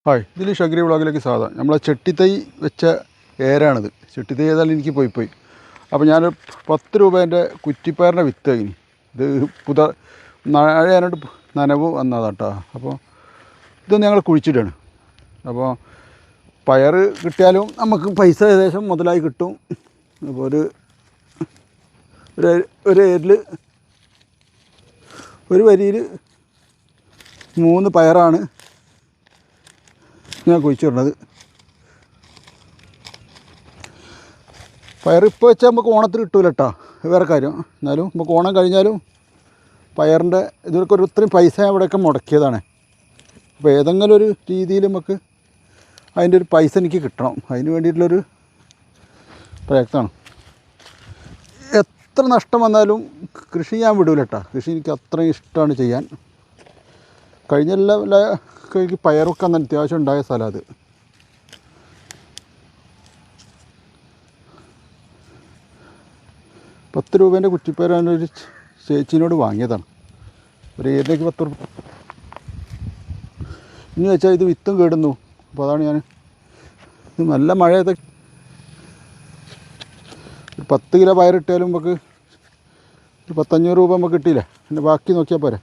Hi, ഇതിൽ ഷഗ്രി വ്ളോഗിലേക്ക് സ്വാഗതം. നമ്മളെ ചെട്ടിത്തൈ വെച്ച ഏരാണിത്. ചെട്ടിത്തൈ ഏതായാലും എനിക്ക് പോയി. അപ്പോൾ ഞാൻ 10 രൂപേൻ്റെ കുറ്റിപ്പയറിൻ്റെ വിത്ത് കഴിഞ്ഞു. ഇത് മഴയായിട്ട് നനവ് വന്നതാട്ടോ. അപ്പോൾ ഇതൊന്ന് ഞങ്ങൾ കുഴിച്ചിട്ടാണ്. അപ്പോൾ പയർ കിട്ടിയാലും നമുക്ക് പൈസ ഏകദേശം മുതലായി കിട്ടും. അപ്പോൾ ഒരു ഏരിൽ ഒരു വരിയിൽ 3 പയറാണ് ഞാൻ കുഴിച്ചിടുന്നത്. പയർ ഇപ്പോൾ വെച്ചാൽ നമുക്ക് ഓണത്തിന് കിട്ടൂല കേട്ടോ, വേറെ കാര്യം. എന്നാലും നമുക്ക് ഓണം കഴിഞ്ഞാലും പയറിൻ്റെ ഇതിലൊക്കെ ഇത്രയും പൈസ അവിടെയൊക്കെ മുടക്കിയതാണ്. അപ്പോൾ ഏതെങ്കിലും ഒരു രീതിയിൽ നമുക്ക് അതിൻ്റെ ഒരു പൈസ എനിക്ക് കിട്ടണം. അതിന് വേണ്ടിയിട്ടുള്ളൊരു പ്രയത്നമാണ്. എത്ര നഷ്ടം വന്നാലും കൃഷി ഞാൻ വിടൂല കേട്ടോ. കൃഷി എനിക്ക് അത്രയും ഇഷ്ടമാണ് ചെയ്യാൻ. കഴിഞ്ഞെല്ലാം എനിക്ക് പയറൊക്കെ അന്ന് അത്യാവശ്യം ഉണ്ടായ സ്ഥലം അത്. ₹10 കുറ്റിപ്പയർ ഒരു ചേച്ചിനോട് വാങ്ങിയതാണ്. ഒരു ഏരിയക്ക് 10 രൂപ. ഇനി വെച്ചാൽ ഇത് വിത്തും കേടുന്നു. അപ്പോൾ അതാണ് ഞാൻ ഇത് നല്ല മഴയത്തെ 10 കിലോ പയർ ഇട്ടാലും നമുക്ക് 100-500 രൂപ നമുക്ക് കിട്ടിയില്ല. പിന്നെ ബാക്കി നോക്കിയാൽ പോരെ.